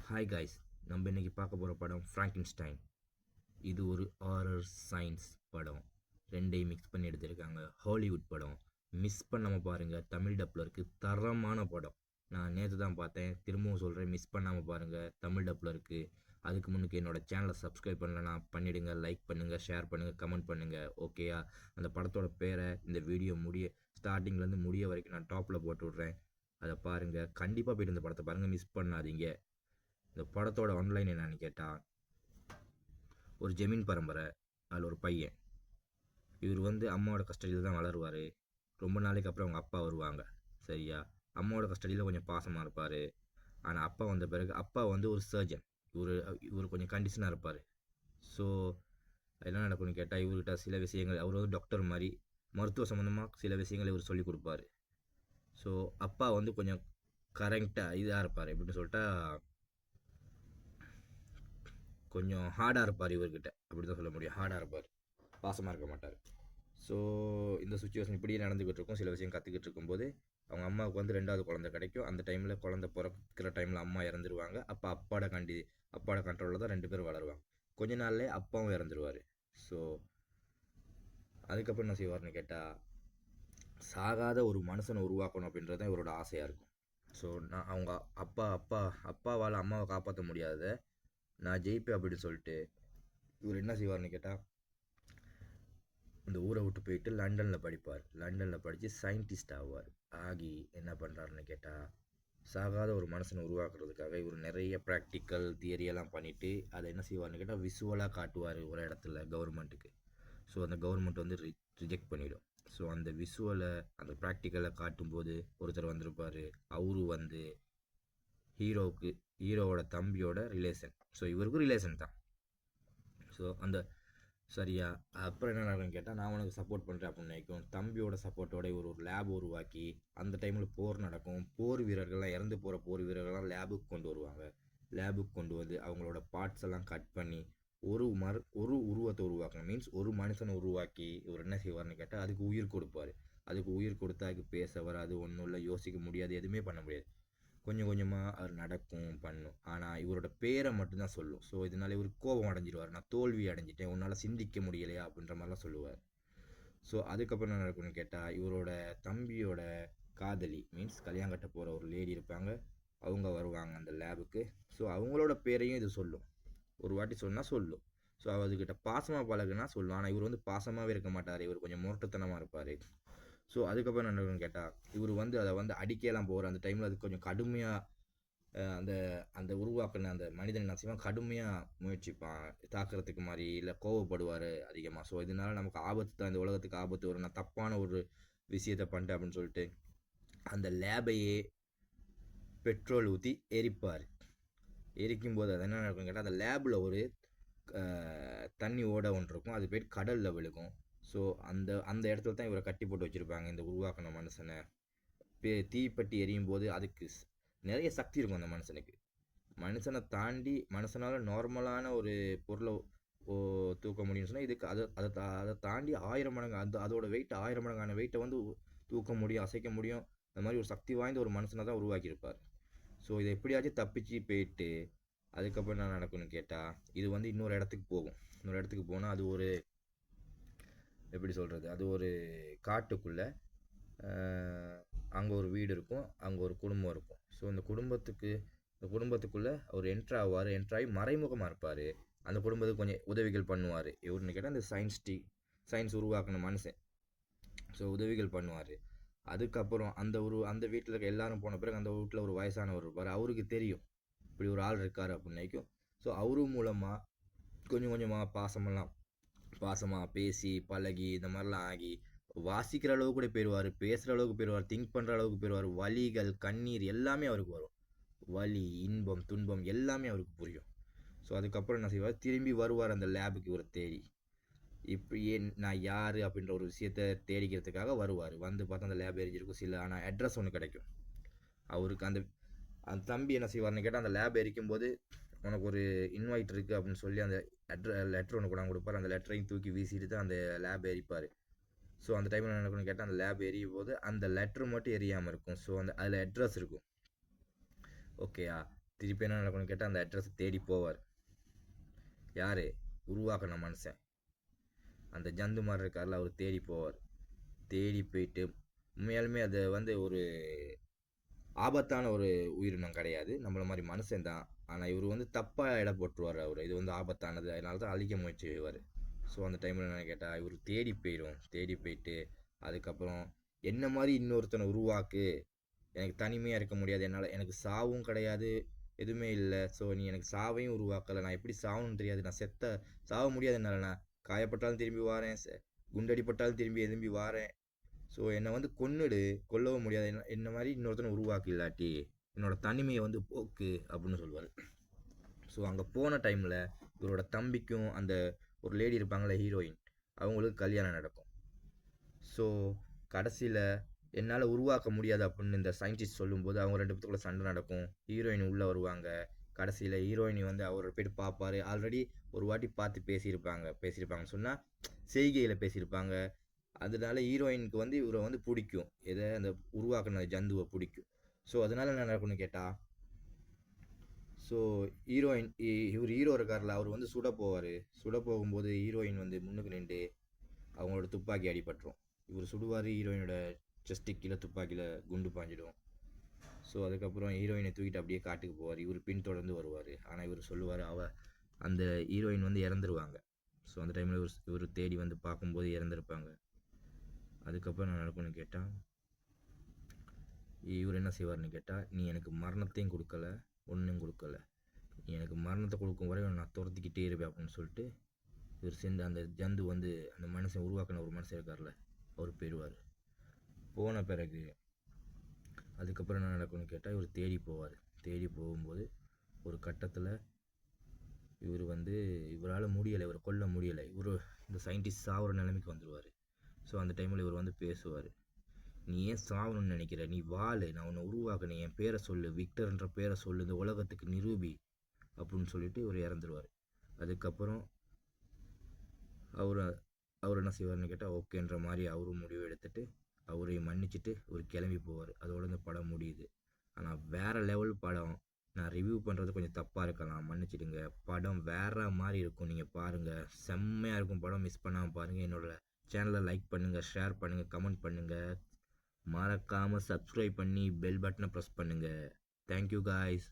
Hi guys, நம்ம இன்னைக்கு பார்க்க போகிற படம் ஃப்ராங்கென்ஸ்டைன். இது ஒரு ஹாரர் சயின்ஸ் படம். ரெண்டையும் மிக்ஸ் பண்ணி எடுத்திருக்காங்க. ஹாலிவுட் படம். மிஸ் பண்ணாமல் பாருங்கள். தமிழ் டப்பில் இருக்குது. தரமான படம். நான் நேற்று தான் பார்த்தேன், திரும்பவும் சொல்கிறேன், மிஸ் பண்ணாமல் பாருங்கள். தமிழ் டப்பில் இருக்குது. அதுக்கு முன்னுக்கு என்னோடய சேனலை சப்ஸ்கிரைப் பண்ணலன்னா பண்ணிவிடுங்க. லைக் பண்ணுங்கள், ஷேர் பண்ணுங்கள், கமெண்ட் பண்ணுங்கள். ஓகேயா? அந்த படத்தோட பேரை இந்த வீடியோ ஸ்டார்டிங்லேருந்து முடிய வரைக்கும் நான் டாப்பில் போட்டு விட்றேன். அதை பாருங்கள். கண்டிப்பாக போய்ட்டு இந்த படத்தை பாருங்கள். மிஸ் பண்ணாதீங்க. இந்த படத்தோட ஆன்லைன் என்னன்னு கேட்டால், ஒரு ஜெமீன் பரம்பரை. அதில் ஒரு பையன். இவர் அம்மாவோட கஸ்டடியில் தான் வளருவார். ரொம்ப நாளைக்கு அப்புறம் அவங்க அப்பா வருவாங்க. சரியா? அம்மாவோட கஸ்டடியில் கொஞ்சம் பாசமாக இருப்பார். ஆனால் அப்பா வந்த பிறகு அப்பா ஒரு சர்ஜன். இவர் கொஞ்சம் கண்டிஷனாக இருப்பார். ஸோ என்ன நடக்கும்னு கேட்டால், இவர்கிட்ட சில விஷயங்கள், அவர் டாக்டர் மாதிரி மருத்துவ சம்மந்தமாக சில விஷயங்கள் இவர் சொல்லி கொடுப்பாரு. ஸோ அப்பா கொஞ்சம் கரெக்டாக இதாக இருப்பார். எப்படின்னு சொல்லிட்டா, கொஞ்சம் ஹார்டாக இருப்பார். இவர்கிட்ட அப்படி தான் சொல்ல முடியும். ஹார்டாக இருப்பார், பாசமாக இருக்க மாட்டார். ஸோ இந்த சுச்சுவேஷன் இப்படியே நடந்துக்கிட்டு இருக்கும். சில விஷயம் கற்றுக்கிட்டு இருக்கும்போது அவங்க அம்மாவுக்கு ரெண்டாவது குழந்தை கிடைக்கும். அந்த டைமில் குழந்தை பிறக்கிற டைமில் அம்மா இறந்துருவாங்க. அப்போ அப்பாவோட கண்ட்ரோலில் தான் 2 பேர் வளருவாங்க. கொஞ்ச நாள்லேயே அப்பாவும் இறந்துருவார். ஸோ அதுக்கப்புறம் என்ன செய்வார்னு கேட்டால், சாகாத ஒரு மனுஷனை உருவாக்கணும் அப்படின்றது தான் இவரோட ஆசையாக இருக்கும். ஸோ நான் அவங்க அப்பாவால் அம்மாவை காப்பாற்ற முடியாத நான் ஜெயிப்பேன் அப்படின்னு சொல்லிட்டு இவர் என்ன செய்வார்னு கேட்டால், இந்த ஊரை விட்டு போயிட்டு லண்டனில் படிப்பார். லண்டனில் படித்து சயின்டிஸ்ட் ஆவார். ஆகி என்ன பண்ணுறாருன்னு கேட்டால், சாகாத ஒரு மனுஷனை உருவாக்குறதுக்காக இவர் நிறைய ப்ராக்டிக்கல் தியரியெல்லாம் பண்ணிவிட்டு அதை என்ன செய்வார்னு கேட்டால், விசுவலாக காட்டுவார் ஒரு இடத்துல கவர்மெண்ட்டுக்கு. ஸோ அந்த கவர்மெண்ட் ரிஜெக்ட் பண்ணிவிடும். ஸோ அந்த விசுவலை, அந்த ப்ராக்டிக்கலை காட்டும்போது ஒருத்தர் வந்திருப்பார். அவரு ஹீரோவோட தம்பியோட ரிலேஷன். ஸோ இவருக்கும் ரிலேஷன் தான். ஸோ அந்த சரியா அப்புறம் என்ன நடக்குன்னு கேட்டால், நான் உனக்கு சப்போர்ட் பண்ணுறேன் அப்படின்னு நினைக்கும். தம்பியோட சப்போர்ட்டோட இவர் ஒரு லேப் உருவாக்கி, அந்த டைமில் போர் நடக்கும். போர் வீரர்கள்லாம், இறந்து போகிற போர் வீரர்கள்லாம் லேபுக்கு கொண்டு வருவாங்க. லேபுக்கு கொண்டு வந்து அவங்களோட பார்ட்ஸ் எல்லாம் கட் பண்ணி ஒரு உருவத்தை உருவாக்கணும். மீன்ஸ் ஒரு மனுஷனை உருவாக்கி இவர் என்ன செய்வார்னு கேட்டால், அதுக்கு உயிர் கொடுப்பார். அதுக்கு உயிர் கொடுத்தா அதுக்கு பேச வராது, ஒன்றும் இல்லை, யோசிக்க முடியாது, எதுவுமே பண்ண முடியாது. கொஞ்சம் கொஞ்சமாக அவர் நடக்கும், பண்ணும். ஆனால் இவரோட பேரை மட்டும்தான் சொல்லும். ஸோ இதனால் இவர் கோபம் அடைஞ்சிடுவார். நான் தோல்வி அடைஞ்சிட்டேன், உன்னால் சிந்திக்க முடியலையா அப்படின்ற மாதிரிலாம் சொல்லுவார். ஸோ அதுக்கப்புறம் என்ன நடக்கும்னு கேட்டால், இவரோட தம்பியோட காதலி, மீன்ஸ் கல்யாணம் கட்ட போகிற ஒரு லேடி இருப்பாங்க. அவங்க வருவாங்க அந்த லேபுக்கு. ஸோ அவங்களோட பேரையும் இது சொல்லும். ஒரு வாட்டி சொன்னால் சொல்லும். ஸோ அதுக்கிட்ட பாசமாக பழகுனா சொல்லும். ஆனால் இவர் பாசமாகவே இருக்க மாட்டார். இவர் கொஞ்சம் முரட்டுத்தனமாக இருப்பார். ஸோ அதுக்கப்புறம் என்ன கேட்டால், இவர் அதை அடிக்கலாம் போகிற அந்த டைமில் அது கொஞ்சம் கடுமையாக அந்த அந்த உருவாக்கின அந்த மனிதன் என்ன செய்வான், கடுமையாக முயற்சிப்பான் தாக்குறதுக்கு மாதிரி, இல்லை கோவப்படுவார் அதிகமாக. ஸோ இதனால நமக்கு ஆபத்து தான், இந்த உலகத்துக்கு ஆபத்து வரும், நான் தப்பான ஒரு விஷயத்தை பண்ணிட்டேன் அப்படின்னு சொல்லிட்டு அந்த லேபையே பெட்ரோல் ஊற்றி எரிப்பார். எரிக்கும்போது அது என்ன நடக்கும்னு கேட்டால், அந்த லேபில் ஒரு தண்ணி ஓட ஒன்று இருக்கும். அது போய்ட்டு கடலில் விழுகும். ஸோ அந்த அந்த இடத்துல தான் இவரை கட்டி போட்டு வச்சுருப்பாங்க, இந்த உருவாக்கின மனுஷனை. தீப்பெட்டி எரியும் போது அதுக்கு நிறைய சக்தி இருக்கும் அந்த மனுஷனுக்கு. மனுஷனை தாண்டி மனுஷனால் நார்மலான ஒரு பொருளை தூக்க முடியும்னு சொன்னால், இதுக்கு அதை தாண்டி 1000 மடங்கு, அதோட வெயிட் 1000 மடங்கான வெயிட்டை தூக்க முடியும், அசைக்க முடியும். அந்த மாதிரி ஒரு சக்தி வாய்ந்த ஒரு மனுஷனை தான் உருவாக்கியிருப்பார். ஸோ இதை எப்படியாச்சும் தப்பிச்சு போயிட்டு அதுக்கப்புறம் என்ன நடக்கும்னு கேட்டால், இது இன்னொரு இடத்துக்கு போகும். இன்னொரு இடத்துக்கு போனால் அது ஒரு எப்படி சொல்கிறது, அது ஒரு காட்டுக்குள்ளே அங்கே ஒரு வீடு இருக்கும், அங்கே ஒரு குடும்பம் இருக்கும். ஸோ இந்த குடும்பத்துக்குள்ளே அவர் என்ட்ராகி மறைமுகமாக இருப்பார். அந்த குடும்பத்துக்கு கொஞ்சம் உதவிகள் பண்ணுவார். இவருன்னு கேட்டால் அந்த சயின்ஸ் உருவாக்கின மனுஷன். ஸோ உதவிகள் பண்ணுவார். அதுக்கப்புறம் அந்த வீட்டில் இருக்க எல்லாரும் போன பிறகு அந்த வீட்டில் ஒரு வயசானவர் இருப்பார். அவருக்கு தெரியும் இப்படி ஒரு ஆள் இருக்கார் அப்படின்னு நினைக்கும். ஸோ அவரு மூலமாக கொஞ்சம் கொஞ்சமாக பாசமாக பேசி பழகி இந்த மாதிரிலாம் ஆகி வாசிக்கிற அளவுக்கு கூட போயிடுவார், பேசுகிற அளவுக்கு போயிடுவார், திங்க் பண்ணுற அளவுக்கு போயிடுவார். வலிகள், கண்ணீர் எல்லாமே அவருக்கு வரும். வலி, இன்பம், துன்பம் எல்லாமே அவருக்கு புரியும். ஸோ அதுக்கப்புறம் என்ன செய்வார், திரும்பி வருவார் அந்த லேபுக்கு இவரை தேடி. இப்படியே நான் யார் அப்படின்ற ஒரு விஷயத்த தேடிக்கிறதுக்காக வருவார். பார்த்தா அந்த லேப் எரிஞ்சிருக்கும். ஆனால் அட்ரஸ் ஒன்று கிடைக்கும் அவருக்கு. அந்த தம்பி என்ன செய்வார்னு கேட்டால், அந்த லேப் எரிக்கும்போது உனக்கு ஒரு இன்வைட் இருக்குது அப்படின்னு சொல்லி அந்த லெட்டர் ஒன்று கூட கொடுப்பார். அந்த லெட்டரையும் தூக்கி வீசிட்டு தான் அந்த லேப் எரிப்பார். ஸோ அந்த டைமில் என்ன நடக்கும்னு கேட்டால், அந்த லேப் எரியும் போது அந்த லெட்ரு மட்டும் எரியாமல் இருக்கும். ஸோ அதில் அட்ரஸ் இருக்கும். ஓகேயா? திருப்பி என்ன நடக்கும்னு கேட்டால் அந்த அட்ரஸ் தேடி போவார். யார்? உருவாக்கின மனுஷன், அந்த ஜந்து மாதிரி இருக்கார்ல, அவர் தேடி போவார். தேடி போயிட்டு உண்மையாலுமே அது வந்து ஒரு ஆபத்தான ஒரு உயிரினம் கிடையாது, நம்மள மாதிரி மனுஷன் தான். ஆனால் இவர் வந்து தப்பாக இட போட்டுருவார். அவர் இது வந்து ஆபத்தானது, அதனால தான் அழிக்க முயற்சி செய்வார். ஸோ அந்த டைமில் என்ன கேட்டால் இவர் தேடி போயிடும். தேடி போயிட்டு அதுக்கப்புறம் என்ன மாதிரி இன்னொருத்தனை உருவாக்கு, எனக்கு தனிமையாக இருக்க முடியாது, என்னால் எனக்கு சாவும் கிடையாது, எதுவுமே இல்லை. ஸோ நீ எனக்கு சாவையும் உருவாக்கலை, நான் எப்படி சாவணும்னு தெரியாது, நான் சாக முடியாது என்னால், நான் காயப்பட்டாலும் திரும்பி வாரேன், குண்டடிப்பட்டாலும் திரும்பி வாரேன். ஸோ என்னை வந்து கொல்லவும் முடியாது, என்ன மாதிரி இன்னொருத்தனை உருவாக்கு, இல்லாட்டி என்னோட தனிமையை வந்து போக்கு அப்படின்னு சொல்லுவார். ஸோ அங்கே போன டைமில் இவரோட தம்பிக்கும் அந்த ஒரு லேடி இருப்பாங்களே ஹீரோயின், அவங்களுக்கு கல்யாணம் நடக்கும். ஸோ கடைசியில் என்னால் உருவாக்க முடியாது அப்படின்னு இந்த சயின்டிஸ்ட் சொல்லும்போது அவங்க 2 பேத்துக்குள்ள சண்டை நடக்கும். ஹீரோயின் உள்ளே வருவாங்க. கடைசியில் ஹீரோயினி வந்து அவர் போய்ட்டு பார்ப்பாரு. ஆல்ரெடி ஒரு வாட்டி பார்த்து பேசியிருப்பாங்கன்னு சொன்னால் செய்கையில் பேசியிருப்பாங்க. அதனால ஹீரோயினுக்கு வந்து இவரை வந்து பிடிக்கும், எதை அந்த உருவாக்கின ஜந்துவை பிடிக்கும். ஸோ அதனால என்ன நடக்கும்னு கேட்டால், ஸோ இவர் ஹீரோ இருக்கார்ல, அவர் வந்து சுட போகும்போது ஹீரோயின் வந்து முன்னுக்கு நின்று அவங்களோட துப்பாக்கி அடிபட்டுரும். இவர் சுடுவார், ஹீரோயினோட செஸ்ட்டு கீழே துப்பாக்கியில் குண்டு பாஞ்சிடும். ஸோ அதுக்கப்புறம் ஹீரோயினை தூக்கிட்டு அப்படியே காட்டுக்கு போவார். இவர் பின்தொடர்ந்து வருவார். ஆனால் இவர் சொல்லுவார், அந்த ஹீரோயின் வந்து இறந்துருவாங்க. ஸோ அந்த டைமில் இவர் தேடி வந்து பார்க்கும்போது இறந்துருப்பாங்க. அதுக்கப்புறம் என்ன நடக்கும்னு கேட்டால், இவர் என்ன செய்வார்னு கேட்டால், நீ எனக்கு மரணத்தையும் கொடுக்கல, ஒன்றும் கொடுக்கல, நீ எனக்கு மரணத்தை கொடுக்கும் வரை நான் துரத்திக்கிட்டே இருப்பேன் அப்படின்னு சொல்லிட்டு இவர் சேர்ந்து அந்த ஜந்து வந்து அந்த மனுஷன் உருவாக்கின ஒரு மனுஷன் இருக்கார்ல, அவர் போயிடுவார். போன பிறகு அதுக்கப்புறம் என்ன நடக்கும்னு கேட்டால், இவர் தேடி போகும்போது ஒரு கட்டத்தில் இவர் வந்து இவரால் முடியலை, இவரை கொல்ல முடியலை, இவர் இந்த சயின்டிஸ்ட் சாகிற நிலைமைக்கு வந்துடுவார். ஸோ அந்த டைமில் இவர் வந்து பேசுவார், நீ ஏன் சாகணும்னு நினைக்கிற, நீ வாழு, நான் உன்னை உருவாக்குனேன், என் பேரை சொல்லு, விக்டர்ன்ற பேரை சொல்லு, இந்த உலகத்துக்கு நிரூபி அப்படின்னு சொல்லிட்டு இவர் இறந்துருவார். அதுக்கப்புறம் அவர் என்ன செய்வார்னு கேட்டால், ஓகேன்ற மாதிரி அவரும் முடிவு எடுத்துட்டு அவரையும் மன்னிச்சுட்டு ஒரு கிளம்பி போவார். அதோட இந்த படம் முடியுது. ஆனால் வேறு லெவல் படம். நான் ரிவ்யூ பண்ணுறது கொஞ்சம் தப்பாக இருக்கலாம், மன்னிச்சிடுங்க. படம் வேறு மாதிரி இருக்கும், நீங்கள் பாருங்கள், செம்மையாக இருக்கும் படம், மிஸ் பண்ணாமல் பாருங்கள். என்னோடய சேனலை லைக் பண்ணுங்கள், ஷேர் பண்ணுங்கள், கமெண்ட் பண்ணுங்கள், மறக்காமல் சப்ஸ்கிரைப் பண்ணி பெல் பட்டனை ப்ரெஸ் பண்ணுங்கள். Thank you guys.